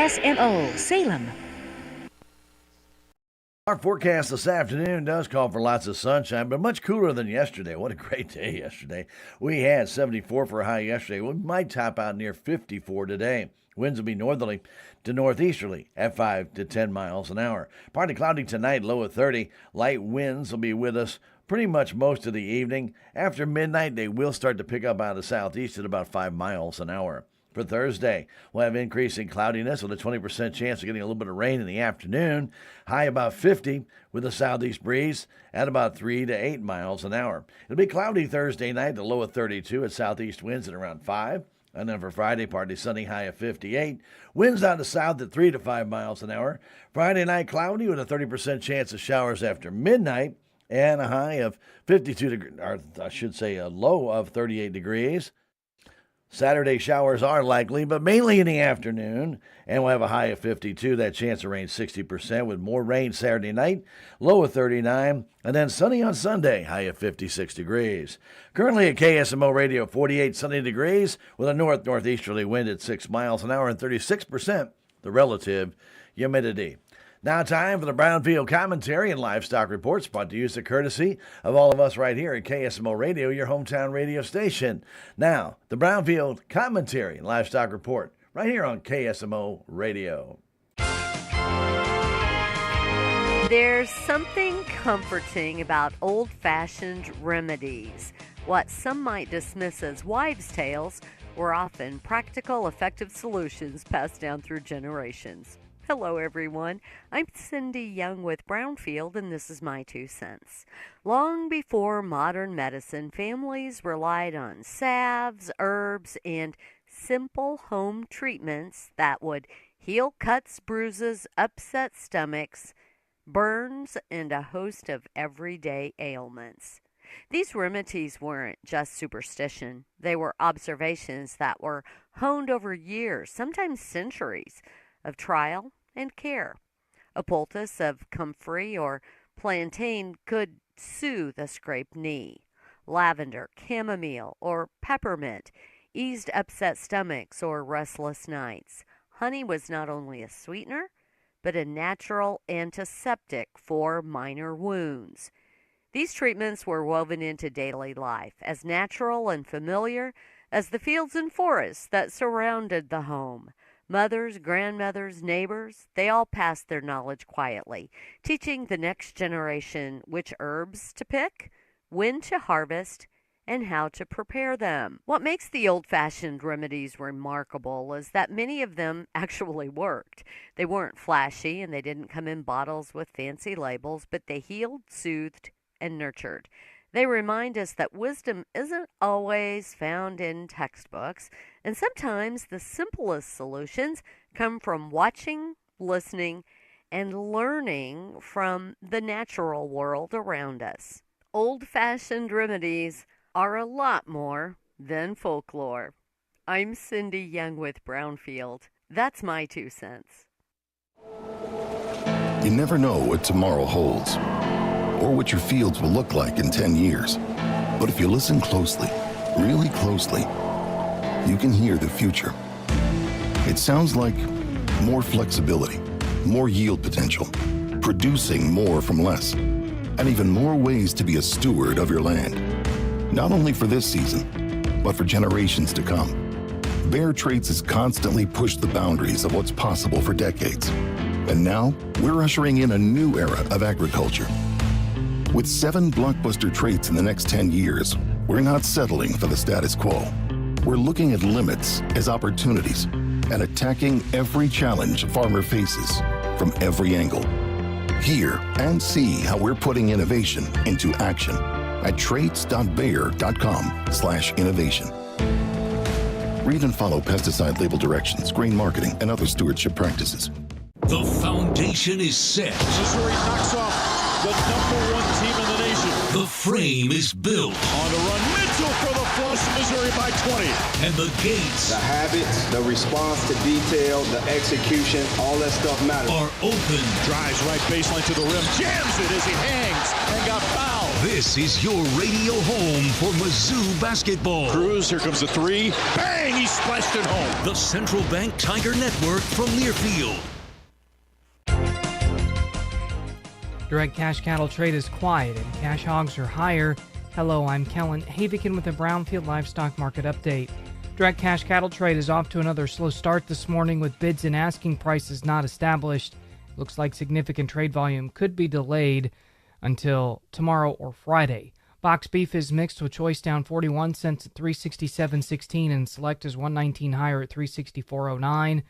KSMO Salem. Our forecast this afternoon does call for lots of sunshine, but much cooler than yesterday. What a great day yesterday. We had 74 for a high yesterday. We might top out near 54 today. Winds will be northerly to northeasterly at 5 to 10 miles an hour. Partly cloudy tonight, low at 30. Light winds will be with us pretty much most of the evening. After midnight, they will start to pick up out of the southeast at about 5 miles an hour. For Thursday, we'll have increasing cloudiness with a 20% chance of getting a little bit of rain in the afternoon. High about 50 with a southeast breeze at about 3 to 8 miles an hour. It'll be cloudy Thursday night, the low of 32 at southeast winds at around 5. And then for Friday, partly sunny, high of 58. Winds out of south at 3 to 5 miles an hour. Friday night, cloudy with a 30% chance of showers after midnight and a high of 52 degrees, or I should say a low of 38 degrees. Saturday showers are likely, but mainly in the afternoon, and we'll have a high of 52. That chance of rain 60% with more rain Saturday night, low of 39, and then sunny on Sunday, high of 56 degrees. Currently at KSMO Radio, 48 sunny degrees with a northeasterly wind at 6 miles an hour and 36% the relative humidity. Now time for the Brownfield Commentary and Livestock Reports, brought to you as a courtesy of all of us right here at KSMO Radio, your hometown radio station. Now, the Brownfield Commentary and Livestock Report, right here on KSMO Radio. There's something comforting about old-fashioned remedies. What some might dismiss as wives' tales were often practical, effective solutions passed down through generations. Hello, everyone. I'm Cindy Young with Brownfield, and this is my 2 cents. Long before modern medicine, families relied on salves, herbs, and simple home treatments that would heal cuts, bruises, upset stomachs, burns, and a host of everyday ailments. These remedies weren't just superstition. They were observations that were honed over years, sometimes centuries, of trial and care. A poultice of comfrey or plantain could soothe a scraped knee. Lavender, chamomile, or peppermint eased upset stomachs or restless nights. Honey was not only a sweetener, but a natural antiseptic for minor wounds. These treatments were woven into daily life, as natural and familiar as the fields and forests that surrounded the home. Mothers, grandmothers, neighbors, they all passed their knowledge quietly, teaching the next generation which herbs to pick, when to harvest, and how to prepare them. What makes the old-fashioned remedies remarkable is that many of them actually worked. They weren't flashy, and they didn't come in bottles with fancy labels, but they healed, soothed, and nurtured. They remind us that wisdom isn't always found in textbooks, and sometimes the simplest solutions come from watching, listening, and learning from the natural world around us. Old-fashioned remedies are a lot more than folklore. I'm Cindy Young with Brownfield. That's my 2 cents. You never know what tomorrow holds, or what your fields will look like in 10 years. But if you listen closely, really closely, you can hear the future. It sounds like more flexibility, more yield potential, producing more from less, and even more ways to be a steward of your land. Not only for this season, but for generations to come. Bear Traits has constantly pushed the boundaries of what's possible for decades. And now, we're ushering in a new era of agriculture. With 7 blockbuster traits in the next 10 years, we're not settling for the status quo. We're looking at limits as opportunities and attacking every challenge a farmer faces from every angle. Hear and see how we're putting innovation into action at traits.bayer.com/innovation. Read and follow pesticide label directions, grain marketing, and other stewardship practices. The foundation is set. Missouri knocks off the #1 team in the nation. The frame is built. On the run, Mitchell for the flush, Missouri by 20. And the gates, the habits, the response to detail, the execution, all that stuff matters. are open. Drives right baseline to the rim, jams it as he hangs and got fouled. This is your radio home for Mizzou basketball. Cruz, here comes the three. Bang! He splashed it home. The Central Bank Tiger Network from Learfield. Direct cash cattle trade is quiet and cash hogs are higher. Hello, I'm Kellen Havikin with the Brownfield Livestock Market Update. Direct cash cattle trade is off to another slow start this morning with bids and asking prices not established. Looks like significant trade volume could be delayed until tomorrow or Friday. Box beef is mixed with choice down 41 cents at 367.16 and select is 119 higher at 364.09.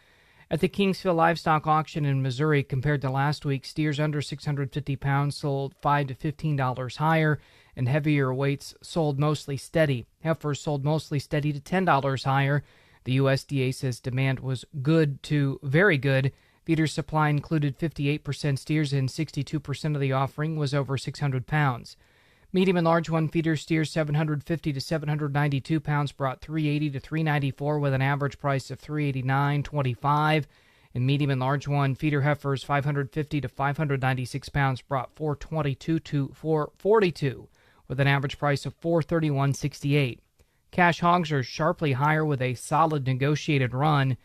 At the Kingsville Livestock Auction in Missouri, compared to last week, steers under 650 pounds sold $5 to $15 higher, and heavier weights sold mostly steady. Heifers sold mostly steady to $10 higher. The USDA says demand was good to very good. Feeder supply included 58% steers, and 62% of the offering was over 600 pounds. Medium and large one feeder steers 750 to 792 pounds brought 380 to 394 with an average price of 389.25, and medium and large one feeder heifers 550 to 596 pounds brought 422 to 442 with an average price of 431.68. Cash hogs are sharply higher with a solid negotiated run.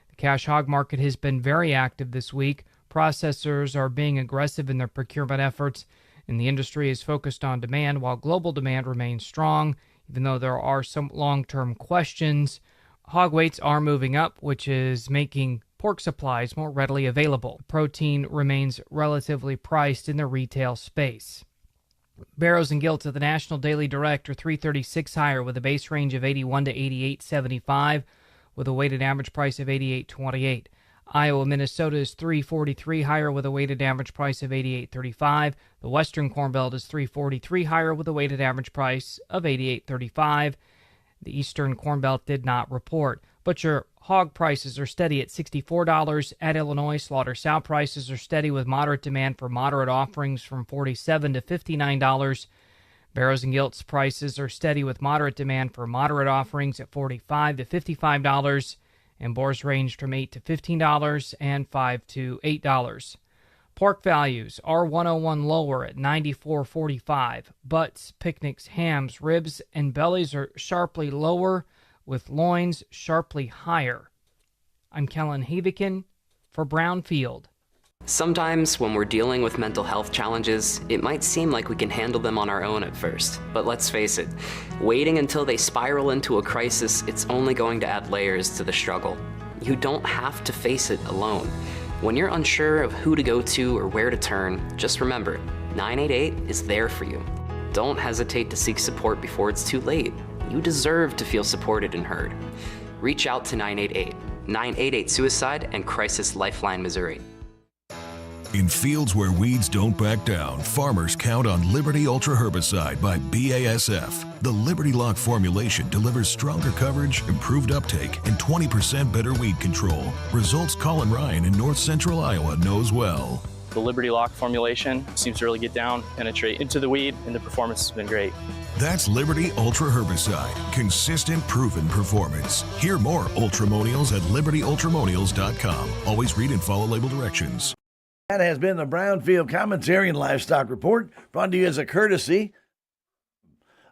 The cash hog market has been very active this week. Processors are being aggressive in their procurement efforts, and the industry is focused on demand while global demand remains strong. Even though there are some long-term questions, hog weights are moving up, which is making pork supplies more readily available. Protein remains relatively priced in the retail space. Barrows and Gilts at the National Daily Direct are 336 higher with a base range of 81 to 88.75 with a weighted average price of 88.28. Iowa, Minnesota is 343 higher with a weighted average price of 88.35. The Western Corn Belt is 343 higher with a weighted average price of 88.35. The Eastern Corn Belt did not report. Butcher hog prices are steady at $64. At Illinois, slaughter sow prices are steady with moderate demand for moderate offerings from $47 to $59. Barrows and Gilts prices are steady with moderate demand for moderate offerings at $45 to $55. And boars ranged from $8 to $15 and $5 to $8. Pork values are 101 lower at $94.45. Butts, picnics, hams, ribs, and bellies are sharply lower, with loins sharply higher. I'm Kellen Havikin for Brownfield. Sometimes when we're dealing with mental health challenges, it might seem like we can handle them on our own at first. But let's face it, waiting until they spiral into a crisis, it's only going to add layers to the struggle. You don't have to face it alone. When you're unsure of who to go to or where to turn, just remember, 988 is there for you. Don't hesitate to seek support before it's too late. You deserve to feel supported and heard. Reach out to 988, 988 Suicide and Crisis Lifeline Missouri. In fields where weeds don't back down, farmers count on Liberty Ultra Herbicide by BASF. The Liberty Lock formulation delivers stronger coverage, improved uptake, and 20% better weed control. Results Colin Ryan in north central Iowa knows well. The Liberty Lock formulation seems to really get down, penetrate into the weed, and the performance has been great. That's Liberty Ultra Herbicide. Consistent, proven performance. Hear more Ultramonials at libertyultramonials.com. Always read and follow label directions. That has been the Brownfield Commentary and Livestock Report, brought to you as a courtesy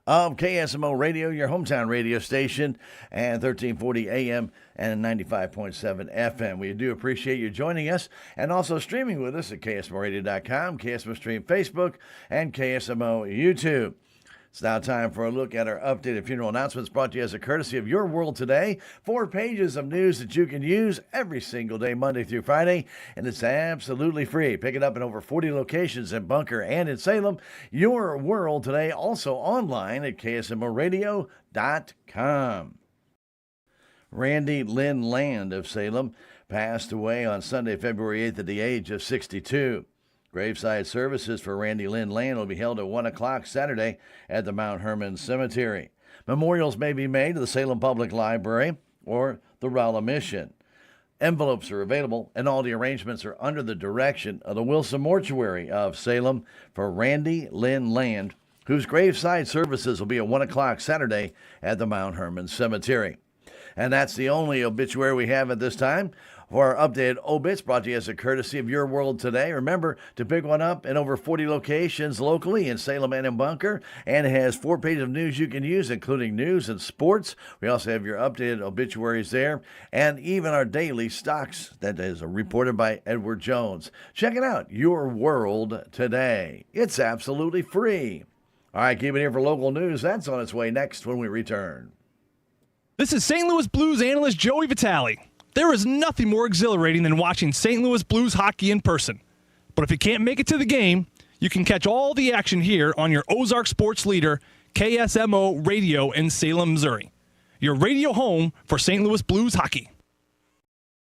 of KSMO Radio, your hometown radio station, and 1340 AM and 95.7 FM. We do appreciate you joining us and also streaming with us at KSMORadio.com, KSMO Stream Facebook, and KSMO YouTube. It's now time for a look at our updated funeral announcements brought to you as a courtesy of Your World Today. 4 pages of news that you can use every single day, Monday through Friday, and it's absolutely free. Pick it up in over 40 locations in Bunker and in Salem. Your World Today, also online at KSMORadio.com. Randy Lynn Land of Salem passed away on Sunday, February 8th at the age of 62. Graveside services for Randy Lynn Land will be held at 1 o'clock Saturday at the Mount Hermon Cemetery. Memorials may be made to the Salem Public Library or the Rolla Mission. Envelopes are available, and all the arrangements are under the direction of the Wilson Mortuary of Salem for Randy Lynn Land, whose graveside services will be at 1 o'clock Saturday at the Mount Hermon Cemetery. And that's the only obituary we have at this time. for our updated obits brought to you as a courtesy of Your World Today. Remember to pick one up in over 40 locations locally in Salem and in Bunker, and it has 4 pages of news you can use, including news and sports. We also have your updated obituaries there, and even our daily stocks that is reported by Edward Jones. Check it out, Your World Today. It's absolutely free. All right, keep it here for local news. That's on its way next when we return. This is St. Louis Blues analyst Joey Vitale. There is nothing more exhilarating than watching St. Louis Blues hockey in person. But if you can't make it to the game, you can catch all the action here on your Ozark sports leader, KSMO Radio in Salem, Missouri. Your radio home for St. Louis Blues hockey.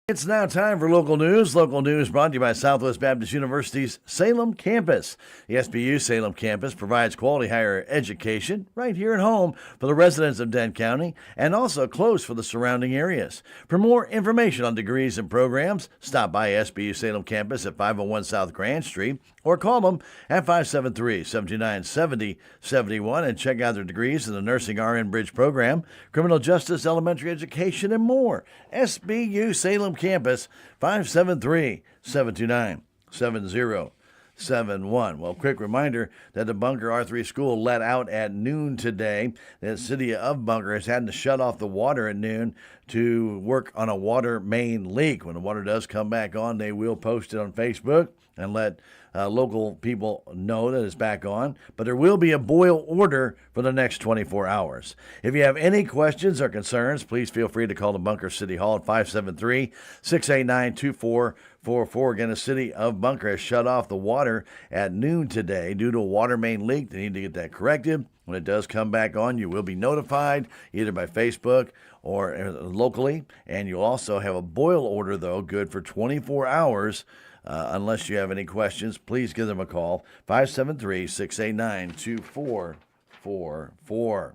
It's now time for local news. Local news brought to you by Southwest Baptist University's Salem campus. The SBU Salem campus provides quality higher education right here at home for the residents of Dent County and also close for the surrounding areas. For more information on degrees and programs, stop by SBU Salem campus at 501 South Grand Street or call them at 573-729-7071 and check out their degrees in the Nursing RN Bridge program, Criminal Justice, Elementary Education, and more. SBU Salem campus, 573-729-7071. Well, quick reminder that the Bunker R3 school let out at noon today. The city of Bunker has had to shut off the water at noon to work on a water main leak. When the water does come back on, they will post it on Facebook and let local people know that it's back on. But there will be a boil order for the next 24 hours. If you have any questions or concerns, please feel free to call the Bunker City Hall at 573-689-2444. Again, the city of Bunker has shut off the water at noon today due to a water main leak. They need to get that corrected. When it does come back on, you will be notified either by Facebook or locally. And you'll also have a boil order, though, good for 24 hours. Unless you have any questions, please give them a call, 573-689-2444.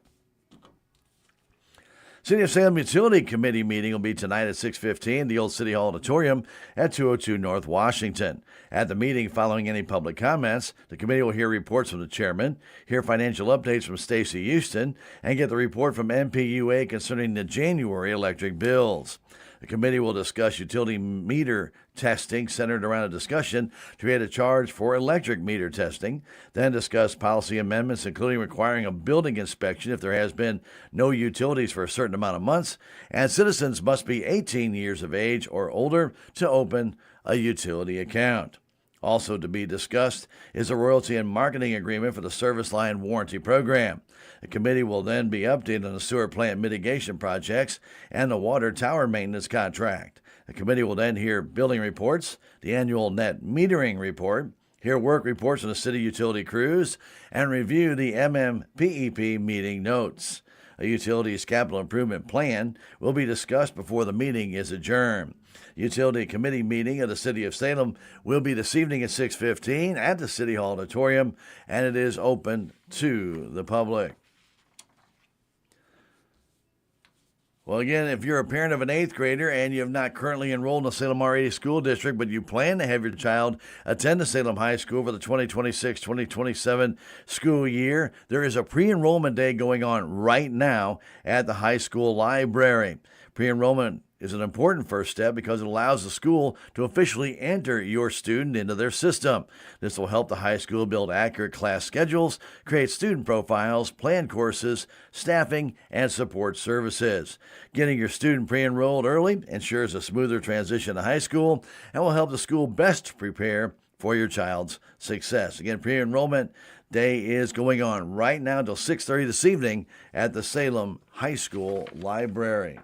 City of Salem Utility Committee meeting will be tonight at 6:15, the old City Hall Auditorium at 202 North Washington. At the meeting, following any public comments, the committee will hear reports from the chairman, hear financial updates from Stacy Houston, and get the report from MPUA concerning the January electric bills. The committee will discuss utility meter testing centered around a discussion to create a charge for electric meter testing, then discuss policy amendments including requiring a building inspection if there has been no utilities for a certain amount of months, and citizens must be 18 years of age or older to open a utility account. Also to be discussed is a royalty and marketing agreement for the service line warranty program. The committee will then be updated on the sewer plant mitigation projects and the water tower maintenance contract. The committee will then hear billing reports, the annual net metering report, hear work reports on the city utility crews, and review the MMPEP meeting notes. A utilities capital improvement plan will be discussed before the meeting is adjourned. Utility Committee meeting of the City of Salem will be this evening at 6:15 at the City Hall Auditorium, and it is open to the public. Well, again, if you're a parent of an 8th grader and you have not currently enrolled in the Salem R80 School District, but you plan to have your child attend the Salem High School for the 2026-2027 school year, there is a pre-enrollment day going on right now at the high school library. Pre-enrollment is an important first step because it allows the school to officially enter your student into their system. This will help the high school build accurate class schedules, create student profiles, plan courses, staffing, and support services. Getting your student pre-enrolled early ensures a smoother transition to high school and will help the school best prepare for your child's success. Again, pre-enrollment day is going on right now until 6:30 this evening at the Salem High School Library.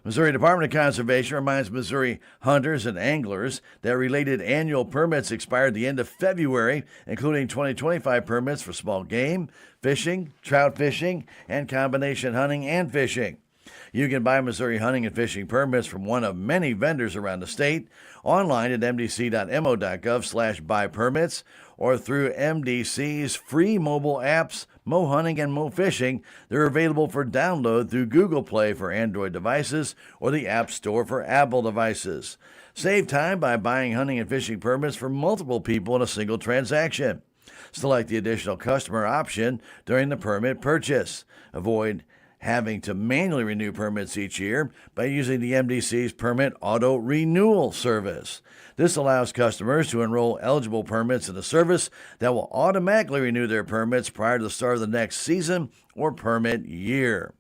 Missouri Department of Conservation reminds Missouri hunters and anglers that related annual permits expire at the end of February, including 2025 permits for small game, fishing, trout fishing, and combination hunting and fishing. You can buy Missouri hunting and fishing permits from one of many vendors around the state, online at mdc.mo.gov/buy permits, or through MDC's free mobile apps, Mo Hunting and Mo Fishing. They're available for download through Google Play for Android devices or the App Store for Apple devices. Save time by buying hunting and fishing permits for multiple people in a single transaction. Select the additional customer option during the permit purchase. Avoid having to manually renew permits each year by using the MDC's Permit Auto Renewal Service. This allows customers to enroll eligible permits in the service that will automatically renew their permits prior to the start of the next season or permit year.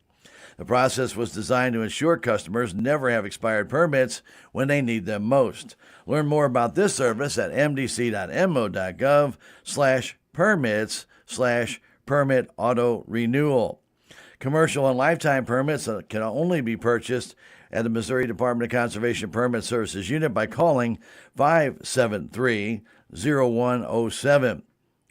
The process was designed to ensure customers never have expired permits when they need them most. Learn more about this service at mdc.mo.gov/permits/permit auto renewal. Commercial and lifetime permits can only be purchased at the Missouri Department of Conservation Permit Services Unit by calling 573-0107.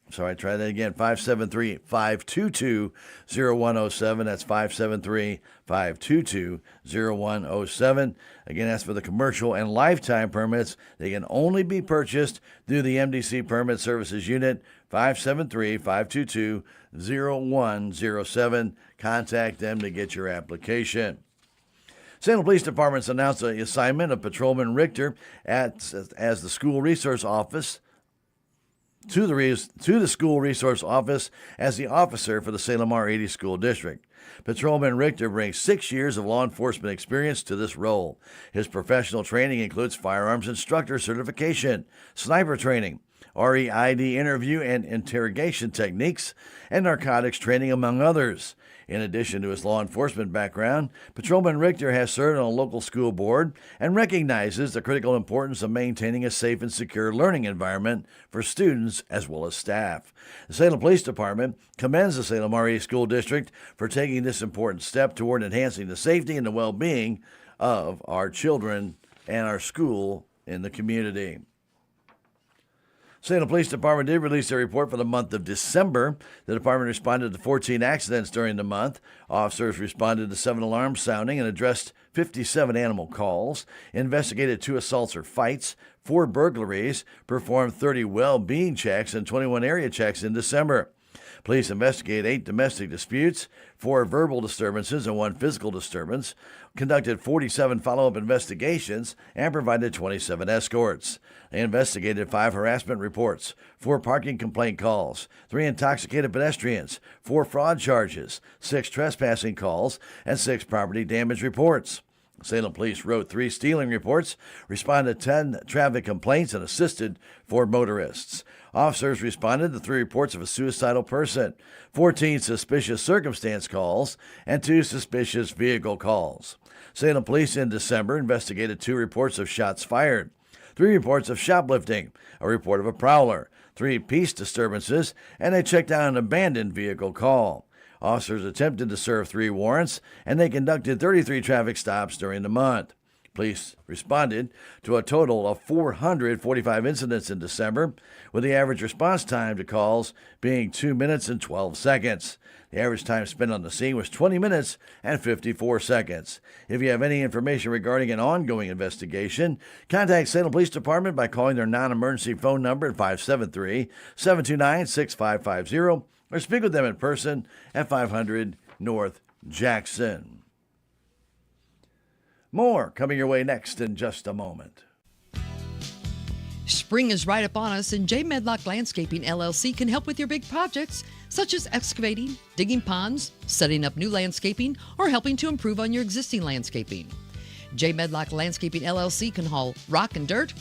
Sorry, try that again, 573-522-0107. That's 573-522-0107. Again, that's for the commercial and lifetime permits. They can only be purchased through the MDC Permit Services Unit, 573-522-0107. Contact them to get your application. St. Louis Police Department's announced the assignment of Patrolman Richter as the school resource office to the school resource office as the officer for the Salem R80 School District. Patrolman Richter brings 6 years of law enforcement experience to this role. His professional training includes firearms instructor certification, sniper training, REID interview and interrogation techniques, and narcotics training, among others. In addition to his law enforcement background, Patrolman Richter has served on a local school board and recognizes the critical importance of maintaining a safe and secure learning environment for students as well as staff. The Salem Police Department commends the Salem RE School District for taking this important step toward enhancing the safety and the well-being of our children and our school in the community. Salem Police Department did release a report for the month of December. The department responded to 14 accidents during the month. Officers responded to 7 alarms sounding and addressed 57 animal calls, investigated 2 assaults or fights, 4 burglaries, performed 30 well-being checks and 21 area checks in December. Police investigated 8 domestic disputes, 4 verbal disturbances, and 1 physical disturbance, conducted 47 follow-up investigations, and provided 27 escorts. They investigated 5 harassment reports, 4 parking complaint calls, 3 intoxicated pedestrians, 4 fraud charges, 6 trespassing calls, and 6 property damage reports. Salem Police wrote 3 stealing reports, responded to 10 traffic complaints, and assisted 4 motorists. Officers responded to 3 reports of a suicidal person, 14 suspicious circumstance calls, and 2 suspicious vehicle calls. Salem Police in December investigated 2 reports of shots fired, 3 reports of shoplifting, a report of a prowler, 3 peace disturbances, and they checked out an abandoned vehicle call. Officers attempted to serve 3 warrants, and they conducted 33 traffic stops during the month. Police responded to a total of 445 incidents in December, with the average response time to calls being 2 minutes and 12 seconds. The average time spent on the scene was 20 minutes and 54 seconds. If you have any information regarding an ongoing investigation, contact Salem Police Department by calling their non-emergency phone number at 573-729-6550 or speak with them in person at 500 North Jackson. More coming your way next in just a moment. Spring is right upon us, and J. Medlock Landscaping, LLC can help with your big projects, such as excavating, digging ponds, setting up new landscaping, or helping to improve on your existing landscaping. J. Medlock Landscaping, LLC can haul rock and dirt,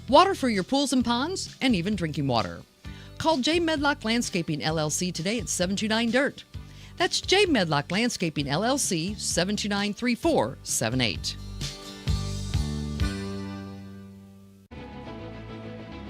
water for your pools and ponds, and even drinking water. Call J. Medlock Landscaping, LLC today at 729-DIRT. That's J. Medlock Landscaping, LLC, 729-3478.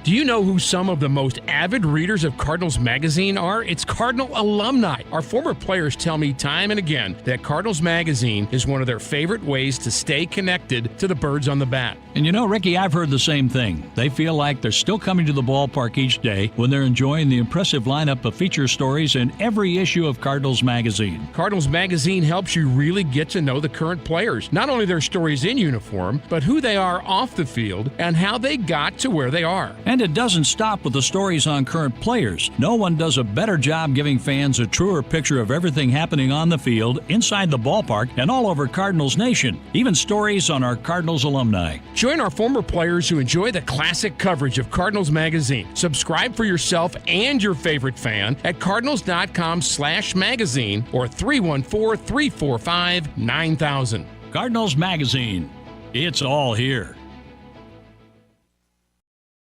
Do you know who some of the most avid readers of Cardinals Magazine are? It's Cardinal alumni. Our former players tell me time and again that Cardinals Magazine is one of their favorite ways to stay connected to the birds on the bat. And you know, Ricky, I've heard the same thing. They feel like they're still coming to the ballpark each day when they're enjoying the impressive lineup of feature stories in every issue of Cardinals Magazine. Cardinals Magazine helps you really get to know the current players, not only their stories in uniform, but who they are off the field and how they got to where they are. And And it doesn't stop with the stories on current players. No one does a better job giving fans a truer picture of everything happening on the field, inside the ballpark, and all over Cardinals Nation. Even stories on our Cardinals alumni. Join our former players who enjoy the classic coverage of Cardinals Magazine. Subscribe for yourself and your favorite fan at cardinals.com/magazine or 314-345-9000. Cardinals Magazine. It's all here.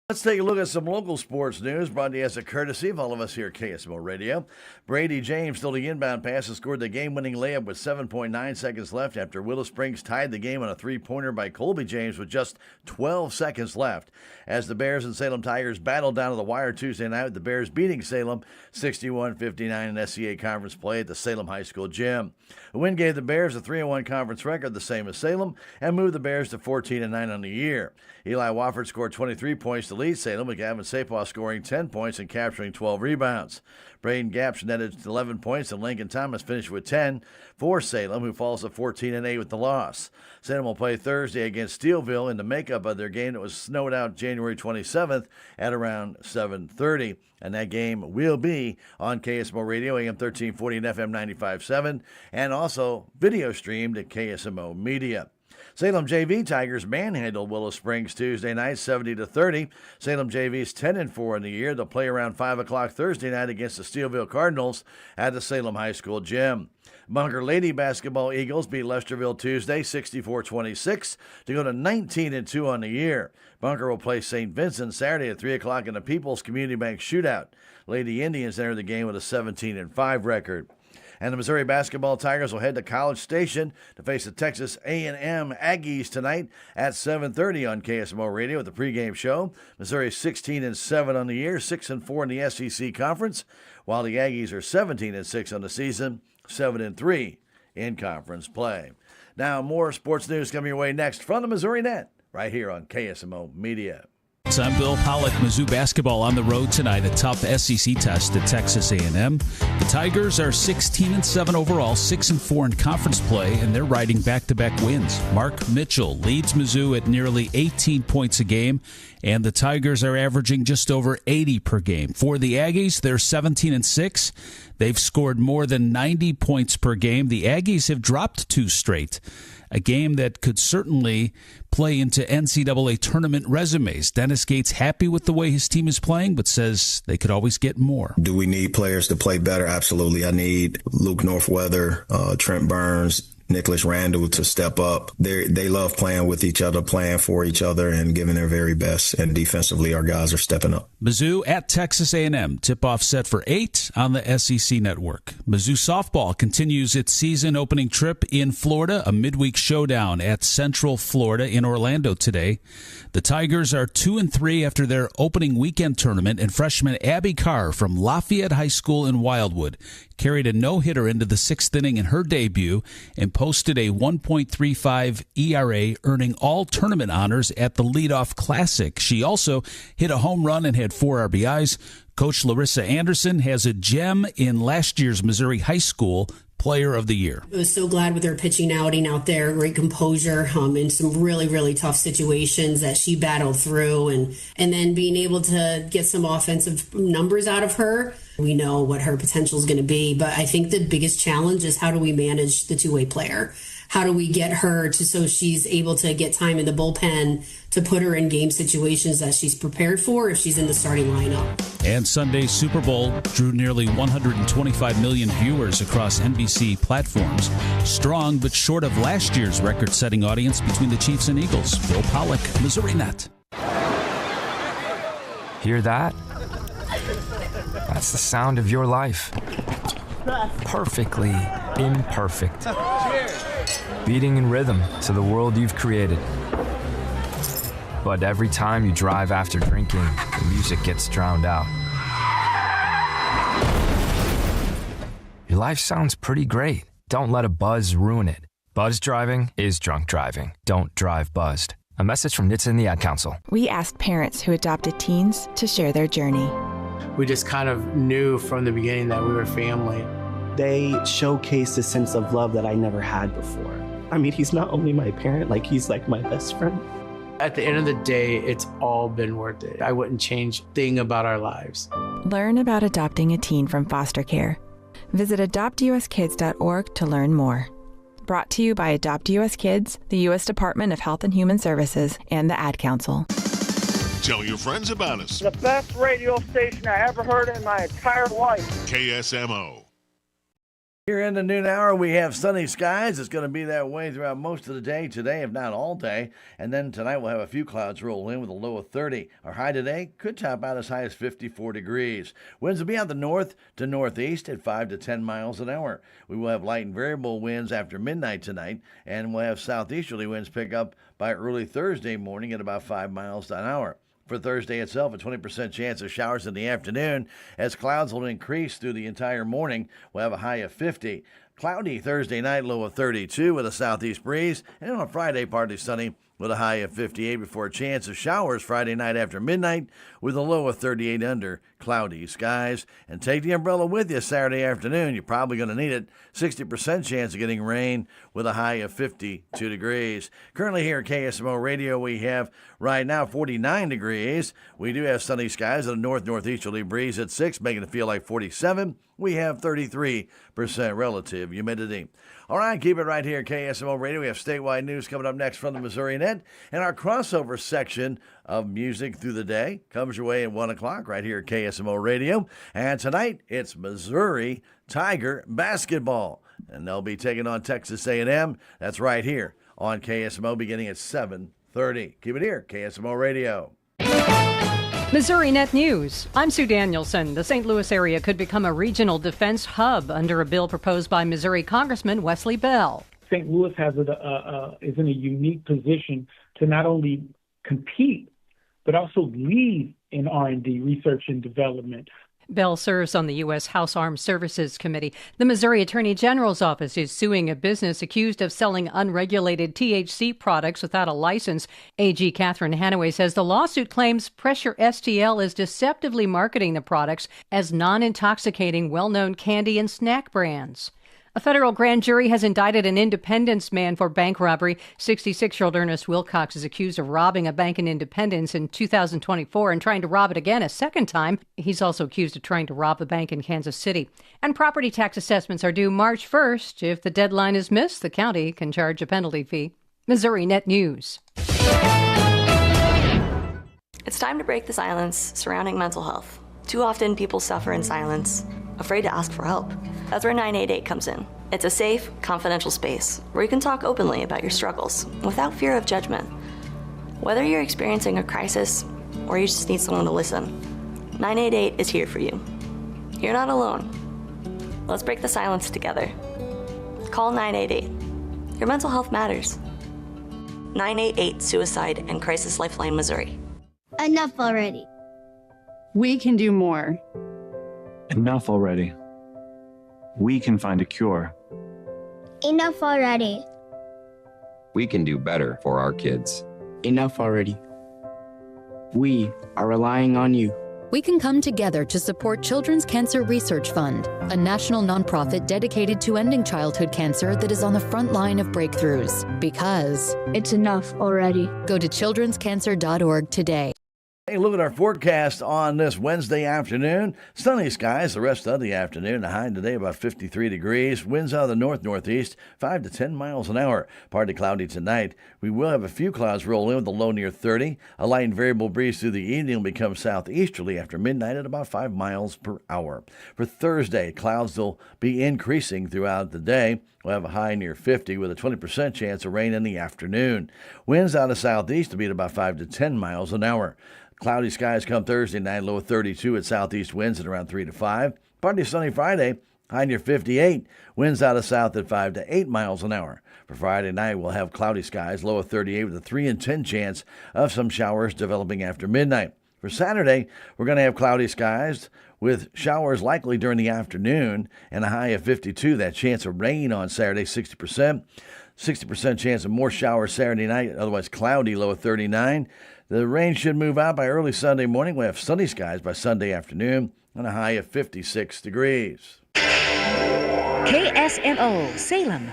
Let's take a look at some local sports news brought to you as a courtesy of all of us here at KSMO Radio. Brady James stole the inbound pass and scored the game-winning layup with 7.9 seconds left after Willow Springs tied the game on a three-pointer by Colby James with just 12 seconds left. As the Bears and Salem Tigers battled down to the wire Tuesday night, with the Bears beating Salem 61-59 in SCA conference play at the Salem High School gym. The win gave the Bears a 3-1 conference record, the same as Salem, and moved the Bears to 14-9 on the year. Eli Wofford scored 23 points to lead Salem, with Gavin Sapaw scoring 10 points and capturing 12 rebounds. Braden Gapsch netted 11 points, and Lincoln Thomas finished with 10 for Salem, who falls to 14-8 with the loss. Salem will play Thursday against Steelville in the makeup of their game that was snowed out January 27th at around 7:30. And that game will be on KSMO Radio, AM 1340 and FM 95.7, and also video streamed at KSMO Media. Salem JV Tigers manhandled Willow Springs Tuesday night 70-30. Salem JV is 10-4 in the year. They'll play around 5 o'clock Thursday night against the Steelville Cardinals at the Salem High School gym. Bunker Lady Basketball Eagles beat Lesterville Tuesday 64-26 to go to 19-2 on the year. Bunker will play St. Vincent Saturday at 3 o'clock in the People's Community Bank Shootout. Lady Indians enter the game with a 17-5 record. And the Missouri basketball Tigers will head to College Station to face the Texas A&M Aggies tonight at 7:30 on KSMO Radio with the pregame show. Missouri is 16-7 on the year, 6-4 in the SEC Conference, while the Aggies are 17-6 on the season, 7-3 in conference play. Now, more sports news coming your way next from the Missouri Net, right here on KSMO Media. I'm Bill Pollock. Mizzou basketball on the road tonight. A tough SEC test at Texas A&M. The Tigers are 16-7 overall, 6-4 in conference play, and they're riding back-to-back wins. Mark Mitchell leads Mizzou at nearly 18 points a game, and the Tigers are averaging just over 80 per game. For the Aggies, they're 17-6. They've scored more than 90 points per game. The Aggies have dropped 2 straight. A game that could certainly play into NCAA tournament resumes. Dennis Gates happy with the way his team is playing, but says they could always get more. Do we need players to play better? Absolutely. I need Luke Northweather, Trent Burns, Nicholas Randall to step up. They love playing with each other, playing for each other, and giving their very best. And defensively, our guys are stepping up. Mizzou at Texas A&M. Tip-off set for 8 on the SEC Network. Mizzou softball continues its season-opening trip in Florida, a midweek showdown at Central Florida in Orlando today. The Tigers are 2-3 after their opening weekend tournament, and freshman Abby Carr from Lafayette High School in Wildwood carried a no-hitter into the 6th inning in her debut and posted a 1.35 ERA, earning all tournament honors at the Leadoff Classic. She also hit a home run and had 4 RBIs. Coach Larissa Anderson has a gem in last year's Missouri High School Player of the Year. I was so glad with her pitching outing out there, great composure in some really, really tough situations that she battled through, and then being able to get some offensive numbers out of her. We know what her potential is going to be, but I think the biggest challenge is how do we manage the two-way player? How do we get her to so she's able to get time in the bullpen to put her in game situations that she's prepared for if she's in the starting lineup? And Sunday's Super Bowl drew nearly 125 million viewers across NBC platforms. Strong but short of last year's record-setting audience between the Chiefs and Eagles. Bill Pollock, Missouri Net. Hear that? That's the sound of your life. Perfectly imperfect. Beating in rhythm to the world you've created. But every time you drive after drinking, the music gets drowned out. Your life sounds pretty great. Don't let a buzz ruin it. Buzz driving is drunk driving. Don't drive buzzed. A message from NHTSA and the Ad Council. We asked parents who adopted teens to share their journey. We just kind of knew from the beginning that we were family. They showcased a sense of love that I never had before. I mean, he's not only my parent, he's like my best friend. At the end of the day, it's all been worth it. I wouldn't change a thing about our lives. Learn about adopting a teen from foster care. Visit adoptuskids.org to learn more. Brought to you by Adopt US Kids, the U.S. Department of Health and Human Services, and the Ad Council. Tell your friends about us. The best radio station I ever heard in my entire life. KSMO. Here in the noon hour, we have sunny skies. It's going to be that way throughout most of the day today, if not all day. And then tonight we'll have a few clouds roll in with a low of 30. Our high today could top out as high as 54 degrees. Winds will be out the north to northeast at 5 to 10 miles an hour. We will have light and variable winds after midnight tonight, and we'll have southeasterly winds pick up by early Thursday morning at about 5 miles an hour. For Thursday itself, a 20% chance of showers in the afternoon as clouds will increase through the entire morning. We'll have a high of 50. Cloudy Thursday night, low of 32 with a southeast breeze. And on Friday, partly sunny with a high of 58 before a chance of showers Friday night after midnight with a low of 38 under cloudy skies. And take the umbrella with you Saturday afternoon. You're probably going to need it. 60% chance of getting rain with a high of 52 degrees. Currently here at KSMO Radio, we have right now 49 degrees. We do have sunny skies and a north-northeasterly breeze at 6, making it feel like 47. We have 33% relative humidity. All right, keep it right here at KSMO Radio. We have statewide news coming up next from the Missouri Net. And our crossover section of music through the day comes your way at 1 o'clock right here at KSMO Radio. And tonight, it's Missouri Tiger basketball. And they'll be taking on Texas A&M. That's right here on KSMO beginning at 7:30. Keep it here, KSMO Radio. Missouri Net News. I'm Sue Danielson. The St. Louis area could become a regional defense hub under a bill proposed by Missouri Congressman Wesley Bell. St. Louis is in a unique position to not only compete, but also lead in R&D, research and development. Bell serves on the U.S. House Armed Services Committee. The Missouri Attorney General's office is suing a business accused of selling unregulated THC products without a license. AG Catherine Hanaway says the lawsuit claims Pressure STL is deceptively marketing the products as non-intoxicating, well-known candy and snack brands. A federal grand jury has indicted an Independence man for bank robbery. 66-year-old Ernest Wilcox is accused of robbing a bank in Independence in 2024 and trying to rob it again a second time. He's also accused of trying to rob a bank in Kansas City. And property tax assessments are due March 1st. If the deadline is missed, the county can charge a penalty fee. Missouri Net News. It's time to break the silence surrounding mental health. Too often people suffer in silence, afraid to ask for help. That's where 988 comes in. It's a safe, confidential space where you can talk openly about your struggles without fear of judgment. Whether you're experiencing a crisis or you just need someone to listen, 988 is here for you. You're not alone. Let's break the silence together. Call 988. Your mental health matters. 988 Suicide and Crisis Lifeline, Missouri. Enough already. We can do more. Enough already. We can find a cure. Enough already. We can do better for our kids. Enough already. We are relying on you. We can come together to support Children's Cancer Research Fund, a national nonprofit dedicated to ending childhood cancer that is on the front line of breakthroughs. Because it's enough already. Go to childrenscancer.org today. Hey, look at our forecast on this Wednesday afternoon. Sunny skies the rest of the afternoon. The high today about 53 degrees. Winds out of the north-northeast, 5 to 10 miles an hour. Partly cloudy tonight. We will have a few clouds roll in with a low near 30. A light and variable breeze through the evening will become southeasterly after midnight at about 5 miles per hour. For Thursday, clouds will be increasing throughout the day. We'll have a high near 50 with a 20% chance of rain in the afternoon. Winds out of southeast will be at about 5 to 10 miles an hour. Cloudy skies come Thursday night, low of 32 at southeast winds at around 3 to 5. Partly sunny Friday, high near 58. Winds out of south at 5 to 8 miles an hour. For Friday night, we'll have cloudy skies, low of 38 with a 3 in 10 chance of some showers developing after midnight. For Saturday, we're going to have cloudy skies with showers likely during the afternoon and a high of 52. That chance of rain on Saturday, 60%. 60% chance of more showers Saturday night, otherwise cloudy, low of 39. The rain should move out by early Sunday morning. We'll have sunny skies by Sunday afternoon and a high of 56 degrees. KSMO Salem